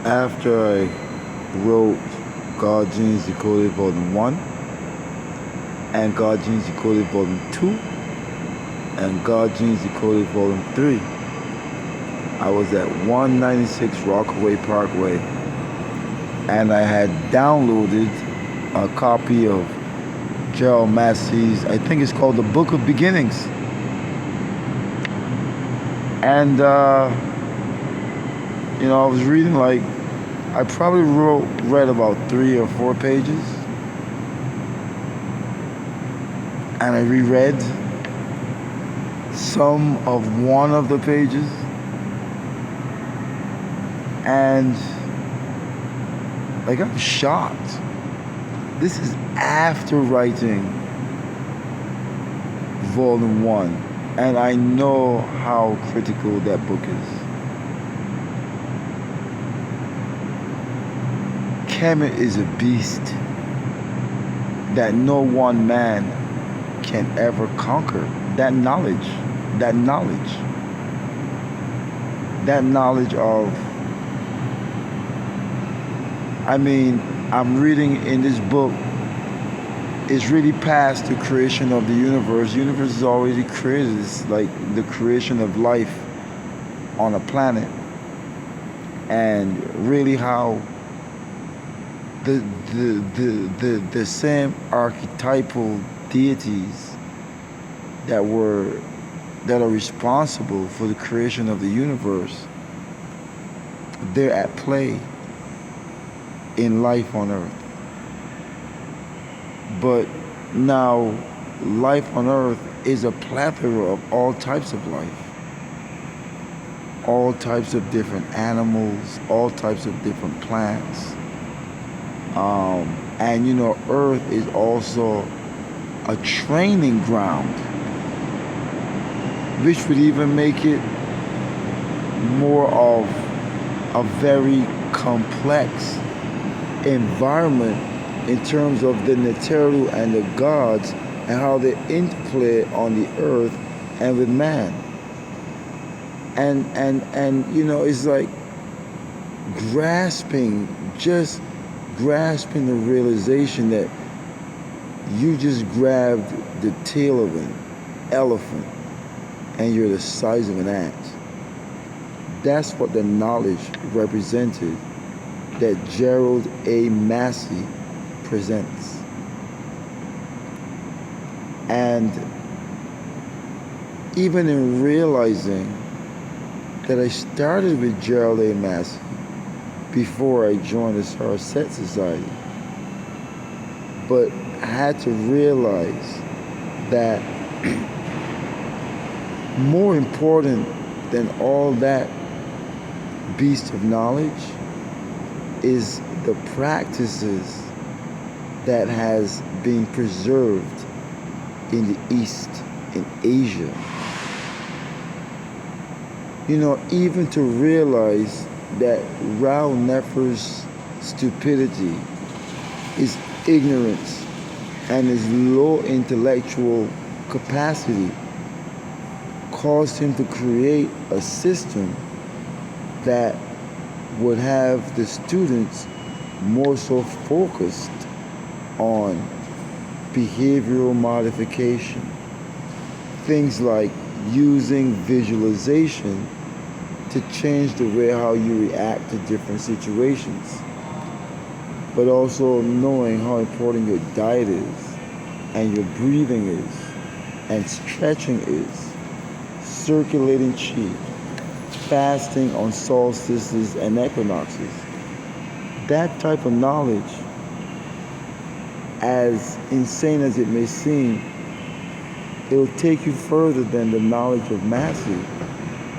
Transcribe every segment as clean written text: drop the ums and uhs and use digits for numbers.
After I wrote God Genes Decoded Volume 1 and God Genes Decoded Volume 2 and God Genes Decoded Volume 3, I was at 196 Rockaway Parkway, and I had downloaded a copy of Gerald Massey's, I think it's called The Book of Beginnings. And, I was reading I probably read about 3 or 4 pages. And I reread some of one of the pages. And I'm shocked. This is after writing Volume 1. And I know how critical that book is. Kemet is a beast that no one man can ever conquer. That knowledge of, I'm reading in this book, it's really past the creation of the universe. The universe is already created. It's like the creation of life on a planet. And really how the same archetypal deities that are responsible for the creation of the universe, they're at play in life on Earth. But now, life on Earth is a plethora of all types of life. All types of different animals, all types of different plants. And Earth is also a training ground, which would even make it more of a very complex environment in terms of the Neteru and the gods and how they interplay on the earth and with man. And it's like grasping the realization that you just grabbed the tail of an elephant and you're the size of an ant. That's what the knowledge represented that Gerald A. Massey presents. And even in realizing that I started with Gerald A. Massey before I joined the Sarset Society, but I had to realize that more important than all that beast of knowledge is the practices that has been preserved in the East, in Asia. Even to realize that Rao Nefer's stupidity, his ignorance, and his low intellectual capacity caused him to create a system that would have the students more so focused on behavioral modification. Things like using visualization to change the way how you react to different situations. But also knowing how important your diet is, and your breathing is, and stretching is, circulating chi, fasting on solstices and equinoxes. That type of knowledge, as insane as it may seem, it will take you further than the knowledge of Massey,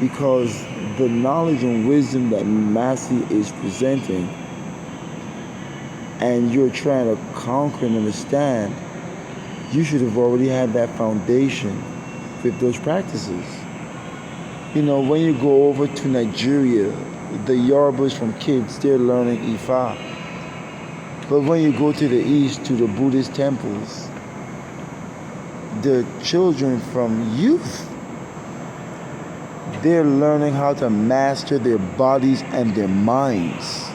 because the knowledge and wisdom that Massey is presenting and you're trying to conquer and understand, you should have already had that foundation with those practices. When you go over to Nigeria, the Yorubas from kids, they're learning Ifa. But when you go to the east, to the Buddhist temples, the children from youth, they're learning how to master their bodies and their minds.